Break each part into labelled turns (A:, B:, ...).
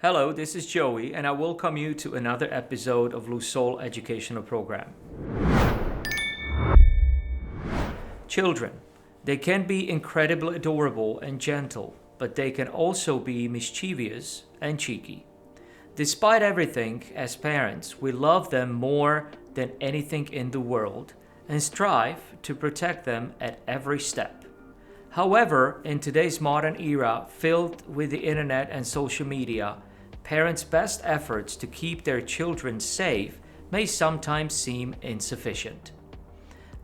A: Hello, this is Joey, and I welcome you to another episode of Lusole educational program. Children, they can be incredibly adorable and gentle, but they can also be mischievous and cheeky. Despite everything, as parents, we love them more than anything in the world and strive to protect them at every step. However, in today's modern era filled with the internet and social media, parents' best efforts to keep their children safe may sometimes seem insufficient.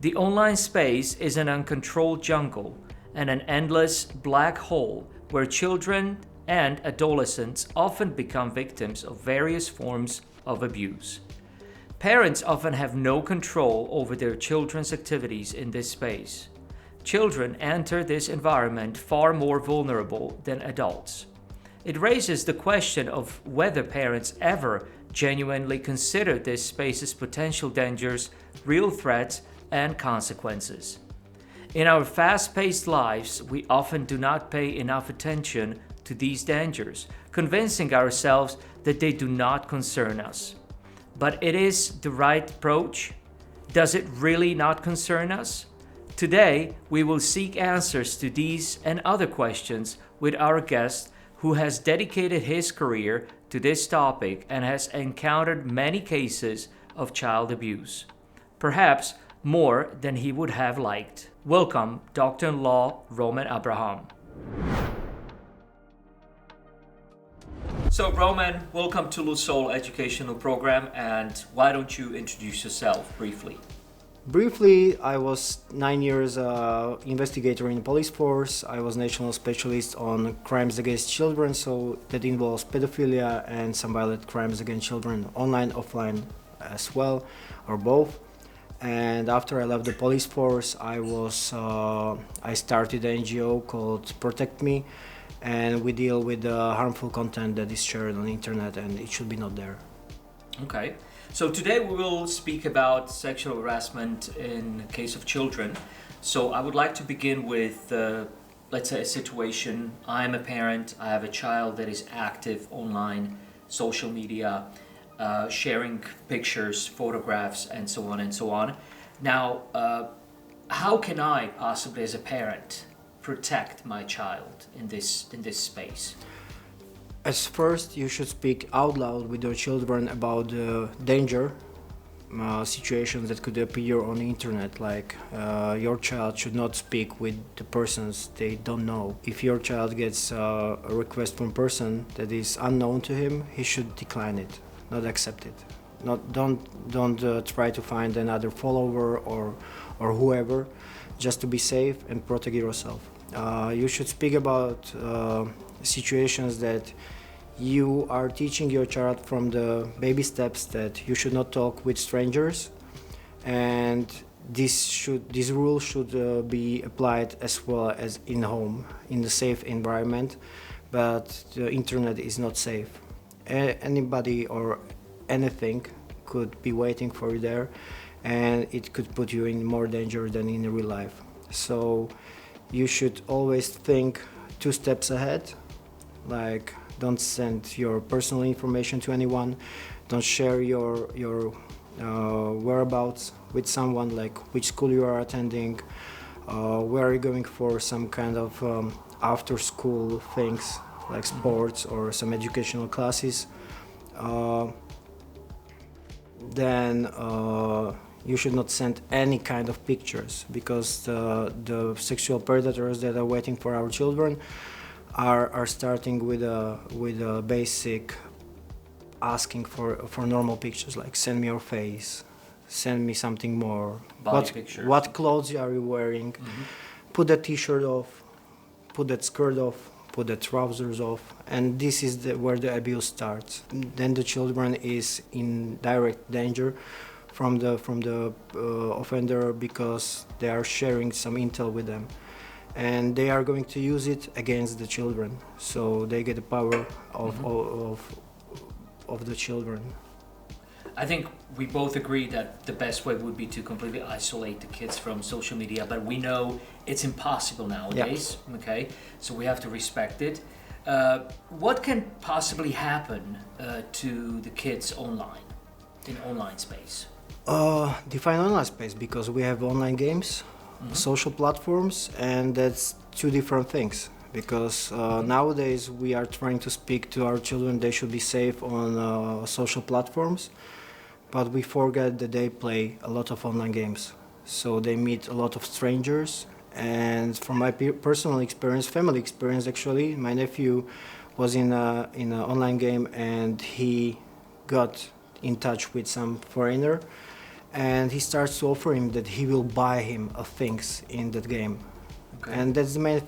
A: The online space is an uncontrolled jungle and an endless black hole where children and adolescents often become victims of various forms of abuse. Parents often have no control over their children's activities in this space. Children enter this environment far more vulnerable than adults. It raises the question of whether parents ever genuinely consider this space's potential dangers, real threats, and consequences. In our fast-paced lives, we often do not pay enough attention to these dangers, convincing ourselves that they do not concern us. But it is the right approach? Does it really not concern us? Today, we will seek answers to these and other questions with our guest who has dedicated his career to this topic and has encountered many cases of child abuse, perhaps more than he would have liked. Welcome, Dr.in-law Roman Abraham. So, Roman, welcome to Lusole educational program, and why don't you introduce yourself briefly?
B: Briefly, I was 9 years investigator in the police force. I was national specialist on crimes against children, so that involves pedophilia and some violent crimes against children, online, offline as well, or both. And after I left the police force, I started an NGO called Protect Me, and we deal with harmful content that is shared on the internet, and it should be not there.
A: Okay. So today we will speak about sexual harassment in the case of children. So I would like to begin with, let's say, a situation. I'm a parent, I have a child that is active online, social media, sharing pictures, photographs, and so on and so on. Now, how can I possibly as a parent protect my child in this space?
B: As first, you should speak out loud with your children about the danger situations that could appear on the internet, like your child should not speak with the persons they don't know. If your child gets a request from a person that is unknown to him, he should decline it, not accept it. Don't try to find another follower or whoever, just to be safe and protect yourself. You should speak about situations that you are teaching your child from the baby steps that you should not talk with strangers, and this rule should be applied as well as in home, in the safe environment, but the internet is not safe. Anybody or anything could be waiting for you there, and it could put you in more danger than in real life. So you should always think 2 steps ahead, like don't send your personal information to anyone, don't share your whereabouts with someone, like which school you are attending, where are you going for some kind of after school things like sports or some educational classes. Then you should not send any kind of pictures, because the sexual predators that are waiting for our children are starting with a basic asking for normal pictures, like send me your face, send me something more, what clothes are you wearing, put that t-shirt off, put that skirt off, put the trousers off, and this is where the abuse starts. Then the children is in direct danger from the offender, because they are sharing some intel with them, and they are going to use it against the children. So they get the power of the children.
A: I think we both agree that the best way would be to completely isolate the kids from social media, but we know it's impossible nowadays. Yep. Okay, so we have to respect it. What can possibly happen to the kids online, in online space?
B: Define online space, because we have online games, social platforms, and that's two different things. Because nowadays we are trying to speak to our children, they should be safe on social platforms, but we forget that they play a lot of online games. So they meet a lot of strangers, and from my personal experience, family experience actually, my nephew was in an online game and he got in touch with some foreigner, and he starts to offer him that he will buy him things in that game.
A: Okay.
B: And that's the main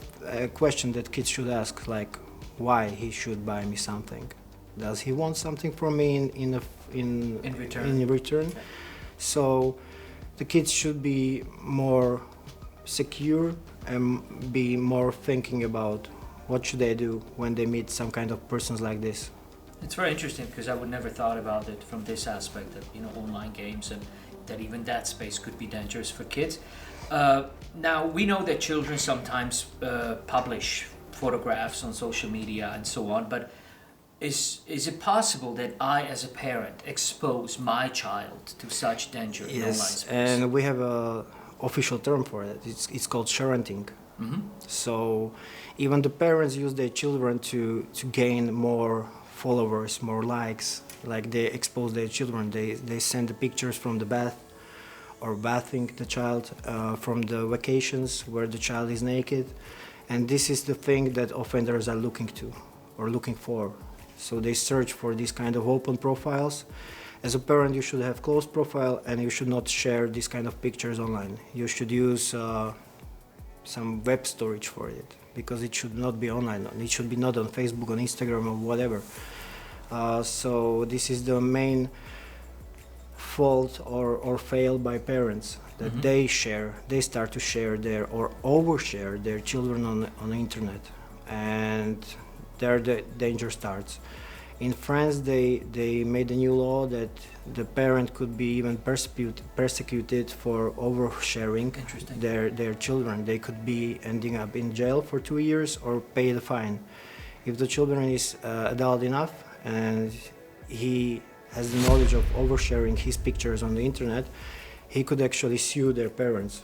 B: question that kids should ask, like, why he should buy me something? Does he want something from me in
A: return?
B: In return?
A: Okay.
B: So the kids should be more secure and be more thinking about what should they do when they meet some kind of persons like this.
A: It's very interesting because I would never thought about it from this aspect of online games, and that even that space could be dangerous for kids. Now we know that children sometimes publish photographs on social media and so on, but is it possible that I, as a parent, expose my child to such danger in online space?
B: And we have a official term for it. It's called sharenting.
A: Mm-hmm.
B: So even the parents use their children to gain more followers, more likes. Like they expose their children. They send the pictures from the bath or bathing the child, from the vacations where the child is naked. And this is the thing that offenders are looking to or looking for. So they search for these kind of open profiles. As a parent, you should have closed profile and you should not share these kind of pictures online. You should use some web storage for it, because it should not be online. It should be not on Facebook, on Instagram, or whatever. So this is the main fault or fail by parents, that they start to share their or overshare their children on the internet, and there the danger starts. In France, they made a new law that the parent could be even persecuted for oversharing their children. They could be ending up in jail for 2 years or pay the fine. If the children is adult enough and he has the knowledge of oversharing his pictures on the internet, he could actually sue their parents.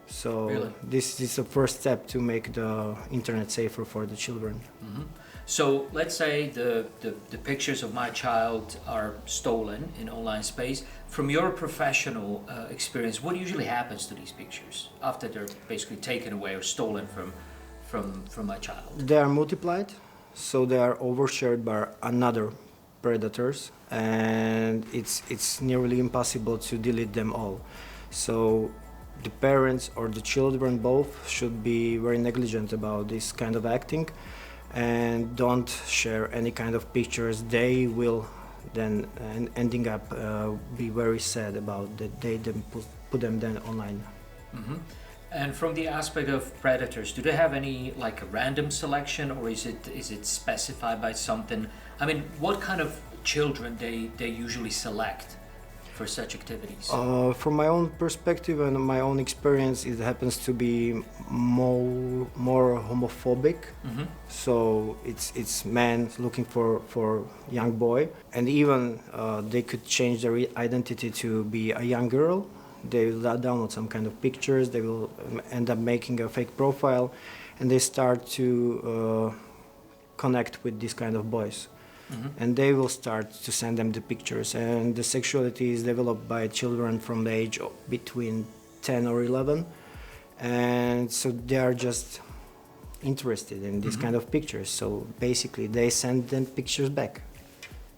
B: So
A: Really?
B: This is the first step to make the internet safer for the children.
A: Mm-hmm. So let's say the pictures of my child are stolen in online space. From your professional experience, what usually happens to these pictures after they're basically taken away or stolen from my child?
B: They are multiplied, so they are overshared by another predators, and it's nearly impossible to delete them all. So the parents or the children both should be very negligent about this kind of acting, and don't share any kind of pictures. They will then ending up be very sad about that they then put them then online.
A: Mm-hmm. And from the aspect of predators, do they have any like a random selection, or is it specified by something? I mean, what kind of children they usually select for such activities?
B: From my own perspective and my own experience, it happens to be more homophobic.
A: Mm-hmm.
B: So it's men looking for young boy, and even they could change their identity to be a young girl. They will download some kind of pictures. They will end up making a fake profile, and they start to connect with this kind of boys. Mm-hmm. And they will start to send them the pictures, and the sexuality is developed by children from the age of between 10 or 11, and so they are just interested in this kind of pictures. So basically they send them pictures back.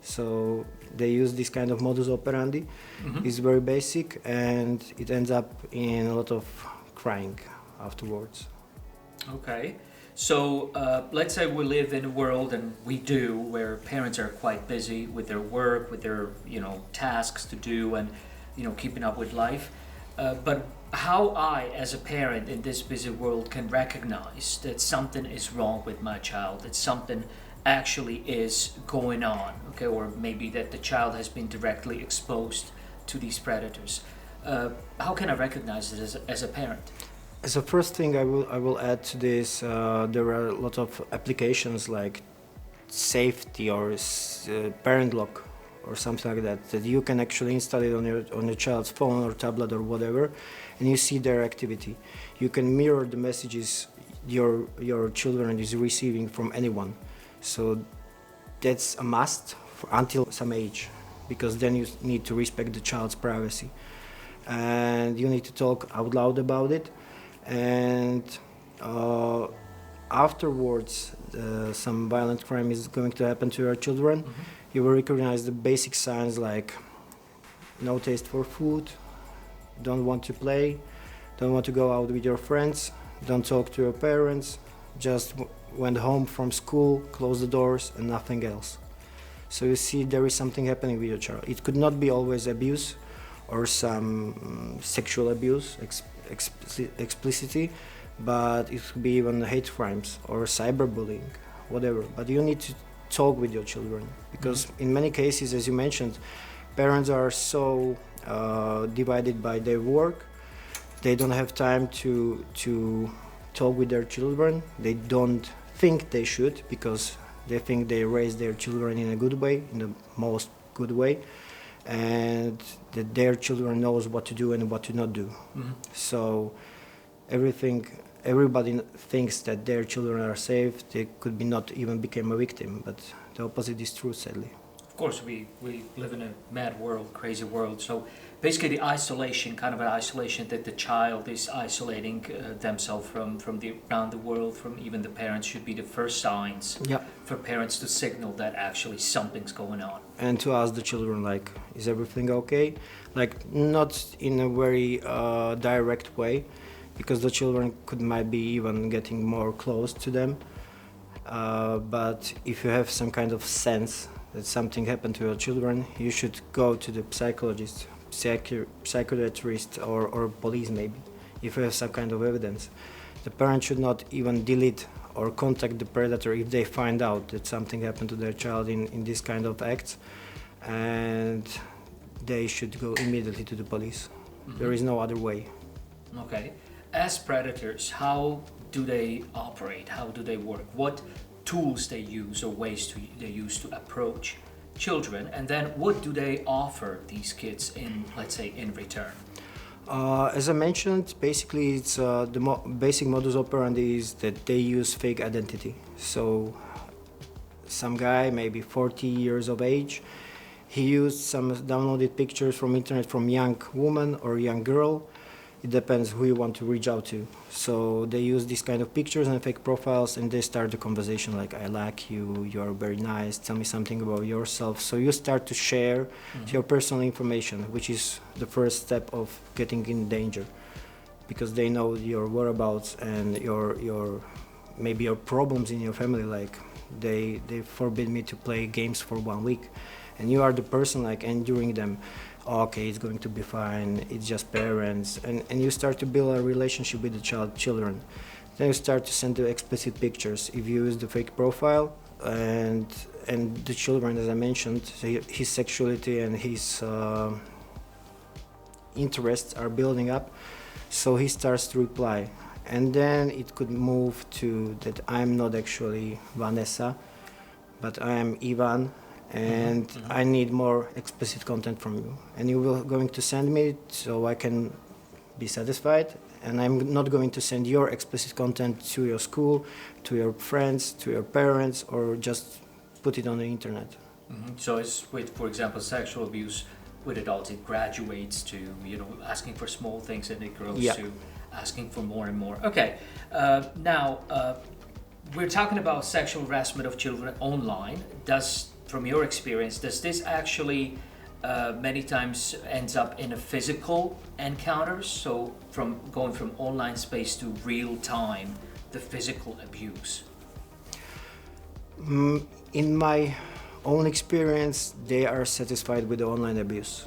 B: So they use this kind of modus operandi. It's very basic, and it ends up in a lot of crying afterwards.
A: Okay. So let's say we live in a world, and we do, where parents are quite busy with their work, with their tasks to do, and keeping up with life. But how I, as a parent in this busy world, can recognize that something is wrong with my child, that something actually is going on, okay, or maybe that the child has been directly exposed to these predators. How can I recognize it as a parent?
B: As a first thing, I will add to this. There are a lot of applications like safety or parent lock or something like that that you can actually install it on your child's phone or tablet or whatever, and you see their activity. You can mirror the messages your children is receiving from anyone. So that's a must until some age, because then you need to respect the child's privacy, and you need to talk out loud about it. And afterwards, some violent crime is going to happen to your children. You will recognize the basic signs like no taste for food, don't want to play, don't want to go out with your friends, don't talk to your parents, just went home from school, close the doors, and nothing else. So you see there is something happening with your child. It could not be always abuse or some sexual abuse explicitly, but it could be even hate crimes or cyberbullying, whatever. But you need to talk with your children, because in many cases, as you mentioned, parents are so divided by their work. They don't have time to talk with their children. They don't think they should, because they think they raise their children in a good way, in the most good way, and that their children knows what to do and what to not do. So everybody thinks that their children are safe. They could be not even become a victim, but the opposite is true, sadly.
A: Of course, we live in a mad world, crazy world. So basically the isolation, kind of an isolation that the child is isolating themselves from the around the world, from even the parents, should be the first signs for parents to signal that actually something's going on.
B: And to ask the children, like, is everything okay? Like, not in a very direct way, because the children might be even getting more close to them. But if you have some kind of sense that something happened to your children, you should go to the psychologist, psychiatrist, or police maybe, if you have some kind of evidence. The parent should not even delete or contact the predator if they find out that something happened to their child in this kind of acts, and they should go immediately to the police. There is no other way.
A: Okay. As predators, how do they operate? How do they work? What tools they use or ways they use to approach children? And then what do they offer these kids in, let's say, in return?
B: As I mentioned, basically it's the basic modus operandi is that they use fake identity. So some guy, maybe 40 years of age, he used some downloaded pictures from internet from young woman or young girl. It depends who you want to reach out to. So they use these kind of pictures and fake profiles, and they start the conversation like, I like you, you are very nice, tell me something about yourself. So you start to share your personal information, which is the first step of getting in danger, because they know your whereabouts and your maybe your problems in your family. Like they forbid me to play games for 1 week, and you are the person like enduring them. Okay, it's going to be fine, it's just parents, and you start to build a relationship with the children. Then you start to send the explicit pictures. If you use the fake profile, and the children, as I mentioned, his sexuality and his interests are building up, so he starts to reply. And then it could move to that I'm not actually Vanessa, but I am Ivan, and I need more explicit content from you, and you will going to send me it so I can be satisfied, and I'm not going to send your explicit content to your school, to your friends, to your parents, or just put it on the internet.
A: So it's with, for example, sexual abuse with adults, it graduates to, asking for small things, and it grows to asking for more and more. Okay, now we're talking about sexual harassment of children online. From your experience, does this actually many times ends up in a physical encounters? So from going from online space to real time, the physical abuse?
B: In my own experience, they are satisfied with the online abuse.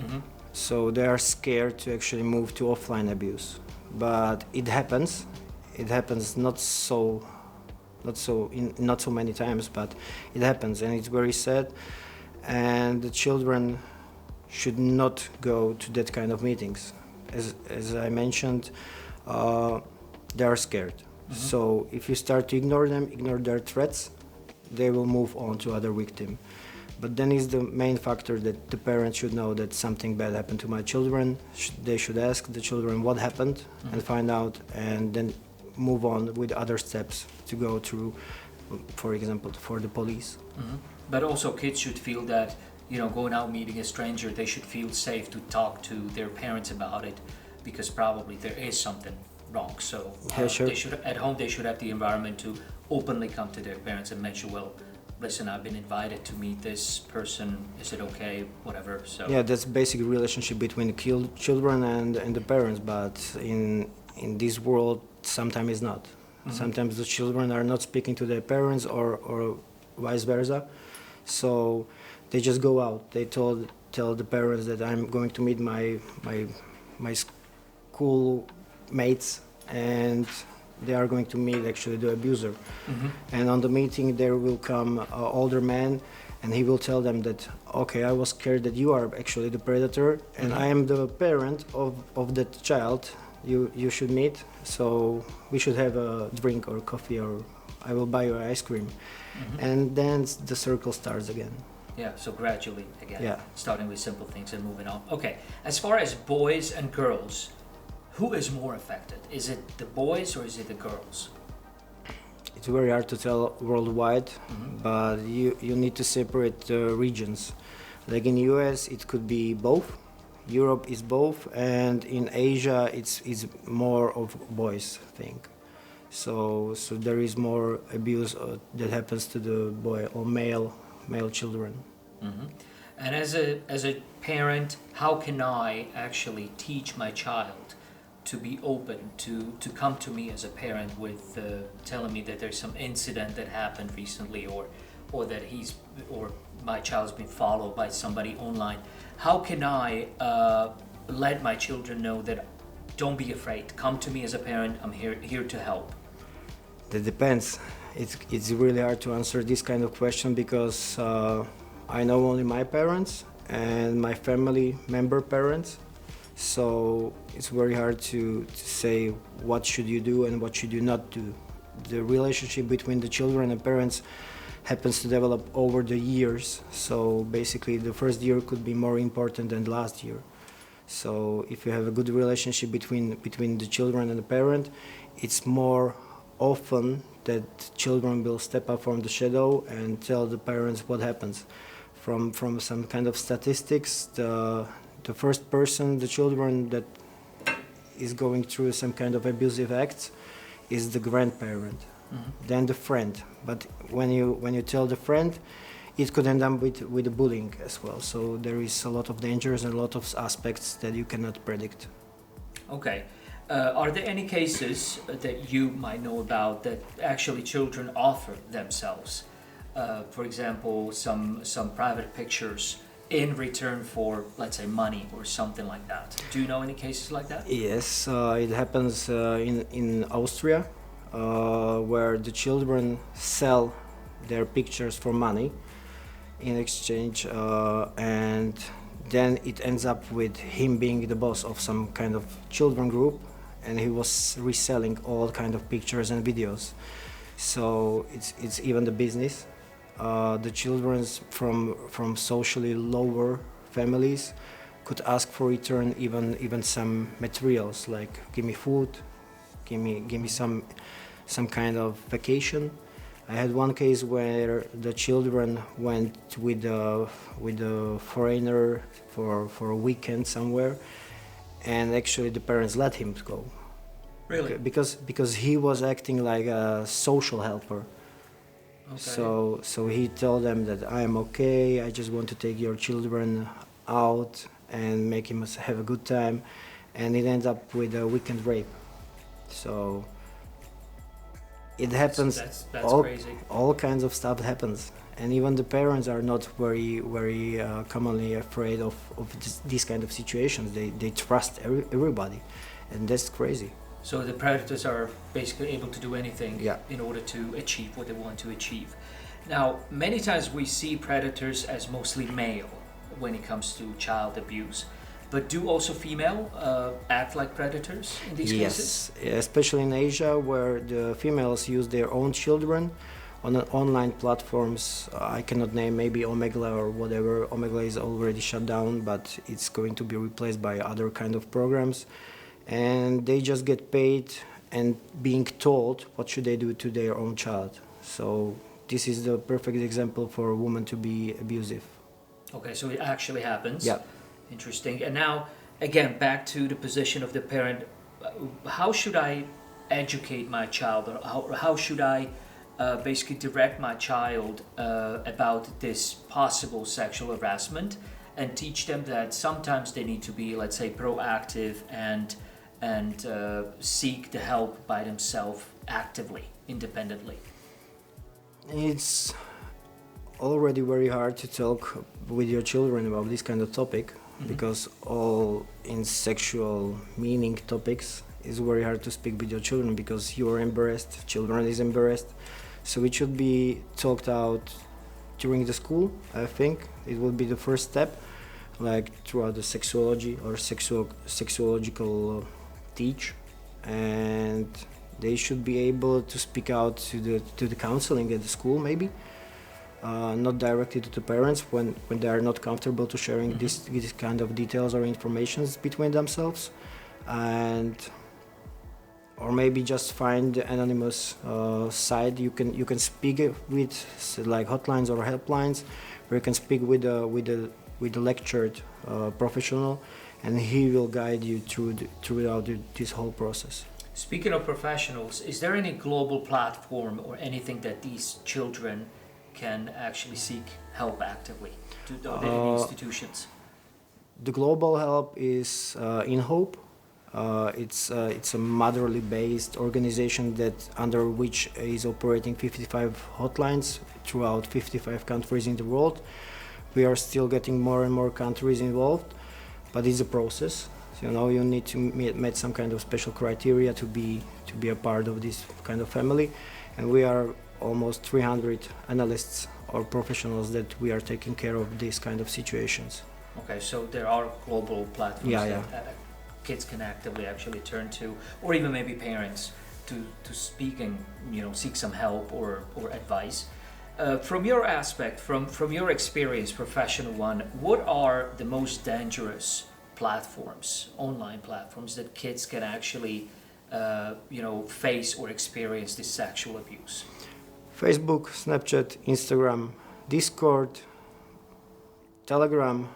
B: So they are scared to actually move to offline abuse. But it happens. It happens not so many times, but it happens, and it's very sad. And the children should not go to that kind of meetings. As I mentioned, they are scared. So if you start to ignore them, ignore their threats, they will move on to other victim. But then is the main factor that the parents should know that something bad happened to my children. They should ask the children what happened and find out, and then move on with other steps to go through, for example, for the police.
A: But also kids should feel that, going out meeting a stranger, they should feel safe to talk to their parents about it, because probably there is something wrong. So
B: Sure.
A: they should, at home, they should have the environment to openly come to their parents and mention, well, listen, I've been invited to meet this person. Is it okay? Whatever. So
B: Yeah, that's basic relationship between the children and the parents. But in this world, sometimes it's not. Sometimes the children are not speaking to their parents, or vice versa. So they just go out. They tell the parents that I'm going to meet my school mates, and they are going to meet actually the abuser. And on the meeting there will come an older man, and he will tell them that, okay, I was scared that you are actually the predator, and I am the parent of that child you should meet, so we should have a drink or coffee, or I will buy you ice cream. And then the circle starts again.
A: yeah, so gradually again,
B: Yeah.
A: starting with simple things and moving on. Okay, as far as boys and girls, who is more affected? Is it the boys or is it the girls?
B: It's very hard to tell worldwide, but you need to separate the regions. Like in US, it could be both. Europe is both, and in Asia, it's more of boys thing. So there is more abuse that happens to the boy or male children.
A: And as a parent, how can I actually teach my child to be open, to come to me as a parent with telling me that there's some incident that happened recently, or that my child's been followed by somebody online? How can I let my children know that don't be afraid, come to me as a parent, I'm here to help?
B: That depends. It's really hard to answer this kind of question, because I know only my parents and my family member parents. So it's very hard to say what should you do and what should you not do. The relationship between the children and parents happens to develop over the years. So basically the first year could be more important than the last year. So if you have a good relationship between the children and the parent, it's more often that children will step up from the shadow and tell the parents what happens. From some kind of statistics, the first person, the children that is going through some kind of abusive acts is the grandparent, then the friend. But when you tell the friend, it could end up with the bullying as well. So there is a lot of dangers and a lot of aspects that you cannot predict.
A: Okay. Are there any cases that you might know about that actually children offer themselves? For example, some private pictures in return for, let's say, money or something like that. Do you know any cases like that?
B: Yes, it happens in Austria, where the children sell their pictures for money in exchange, and then it ends up with him being the boss of some kind of children group, and he was reselling all kind of pictures and videos. So it's even the business. The children from socially lower families could ask for return even some materials, like give me food, give me some kind of vacation. I had one case where the children went with a foreigner for a weekend somewhere, and actually the parents let him go.
A: Really?
B: Because he was acting like a social helper.
A: Okay.
B: So he told them that I am okay, I just want to take your children out and make him have a good time, and it ends up with a weekend rape. So it happens.
A: That's crazy.
B: All kinds of stuff happens, and even the parents are not very commonly afraid of these kind of situations. They trust everybody, and that's crazy.
A: So the predators are basically able to do anything
B: Yeah.
A: in order to achieve what they want to achieve. Now, many times we see predators as mostly male when it comes to child abuse. But do also female act like predators in these cases?
B: Yes, especially in Asia, where the females use their own children on online platforms. I cannot name, maybe Omegle or whatever. Omegle is already shut down, but it's going to be replaced by other kind of programs. And they just get paid and being told what should they do to their own child. So this is the perfect example for a woman to be abusive.
A: Okay, so it actually happens.
B: Yeah.
A: Interesting. And now, again, back to the position of the parent. How should I educate my child, or how should I basically direct my child about this possible sexual harassment, and teach them that sometimes they need to be, let's say, proactive and seek the help by themselves actively, independently?
B: It's already very hard to talk with your children about this kind of topic, because all in sexual meaning topics is very hard to speak with your children, because you are embarrassed, children is embarrassed. So it should be talked out during the school. I think it will be the first step, like throughout the sexology or sexological teach, and they should be able to speak out to the counseling at the school, maybe not directly to the parents when they are not comfortable to sharing this kind of details or informations between themselves, and or maybe just find the anonymous side you can speak with, like hotlines or helplines, where you can speak with the lectured professional, and he will guide you throughout this whole process.
A: Speaking of professionals, is there any global platform or anything that these children can actually seek help actively to the institutions?
B: The global help is In Hope. It's a motherly based organization under which is operating 55 hotlines throughout 55 countries in the world. We are still getting more and more countries involved, but it's a process. So, you need to meet some kind of special criteria to be a part of this kind of family, and we are almost 300 analysts or professionals that we are taking care of these kind of situations.
A: Okay, so there are global platforms that kids can actively actually turn to, or even maybe parents to speak and seek some help or advice. From your aspect, from your experience, professional one, what are the most dangerous platforms, online platforms, that kids can actually face or experience this sexual abuse?
B: Facebook, Snapchat, Instagram, Discord, Telegram,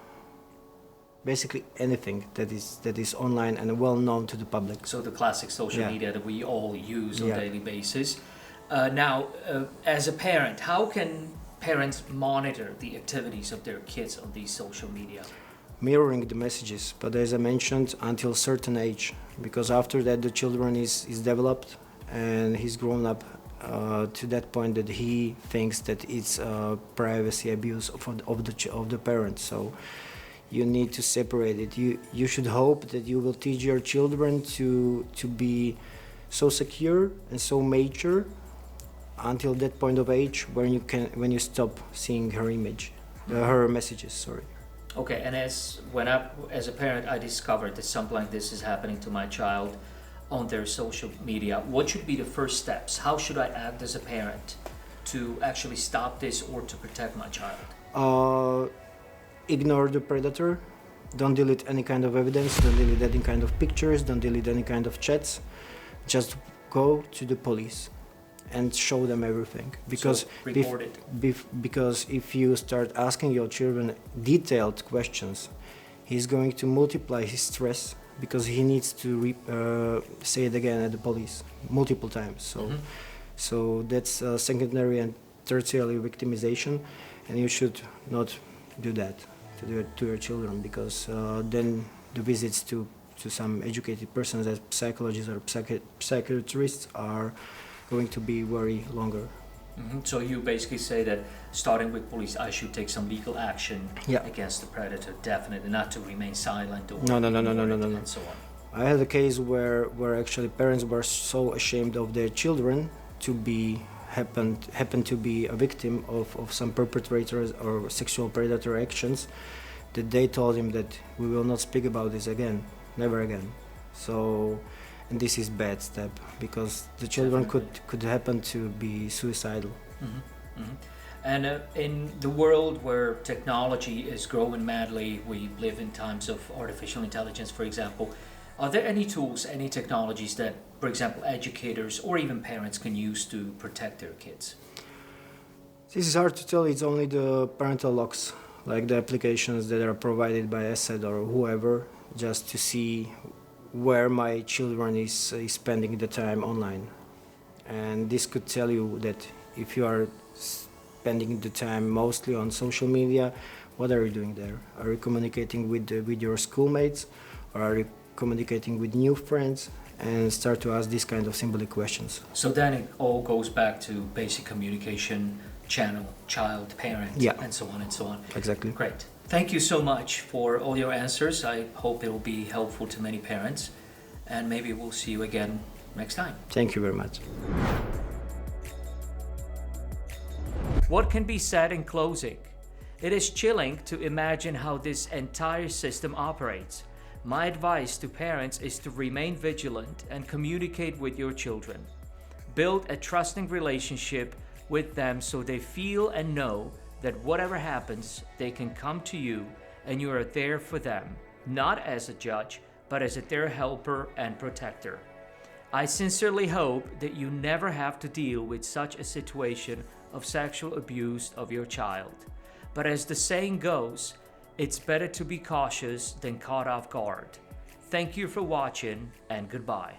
B: basically anything that is online and well known to the public.
A: So the classic social media that we all use on a daily basis. Now, as a parent, how can parents monitor the activities of their kids on these social media?
B: Mirroring the messages, but as I mentioned, until certain age, because after that the children is developed and he's grown up to that point that he thinks that it's privacy abuse of the parents. So you need to separate it. You should hope that you will teach your children to be so secure and so mature until that point of age when you stop seeing her image, her messages. Sorry.
A: Okay, and as a parent, I discovered that something like this is happening to my child on their social media. What should be the first steps? How should I act as a parent to actually stop this or to protect my child?
B: Ignore the predator. Don't delete any kind of evidence. Don't delete any kind of pictures. Don't delete any kind of chats. Just go to the police and show them everything. Because
A: so report it.
B: Because if you start asking your children detailed questions, he's going to multiply his stress, because he needs to say it again at the police multiple times. So that's secondary and tertiary victimization, and you should not do that to your children, because then the visits to some educated persons as psychologists or psychiatrists are going to be very longer.
A: So you basically say that starting with police, I should take some legal action against the predator, definitely, not to remain silent or
B: no,
A: and so on.
B: I had a case where actually parents were so ashamed of their children to happened to be a victim of some perpetrators or sexual predator actions, that they told him that we will not speak about this again, never again. So, and this is bad step because the children could happen to be suicidal.
A: Mm-hmm. Mm-hmm. And in the world where technology is growing madly, we live in times of artificial intelligence, for example. Are there any tools, any technologies that, for example, educators or even parents can use to protect their kids?
B: This is hard to tell. It's only the parental locks, like the applications that are provided by ESET or whoever, just to see where my children is spending the time online. And this could tell you that if you are spending the time mostly on social media, what are you doing there? Are you communicating with your schoolmates, or are you communicating with new friends? And start to ask these kind of symbolic questions.
A: So then it all goes back to basic communication channel, child, parent,
B: Yeah.
A: and so on and so on.
B: Exactly.
A: Great. Thank you so much for all your answers. I hope it will be helpful to many parents, and maybe we'll see you again next time.
B: Thank you very much.
A: What can be said in closing? It is chilling to imagine how this entire system operates. My advice to parents is to remain vigilant and communicate with your children. Build a trusting relationship with them so they feel and know that whatever happens, they can come to you and you are there for them, not as a judge, but as their helper and protector. I sincerely hope that you never have to deal with such a situation of sexual abuse of your child. But as the saying goes, it's better to be cautious than caught off guard. Thank you for watching, and goodbye.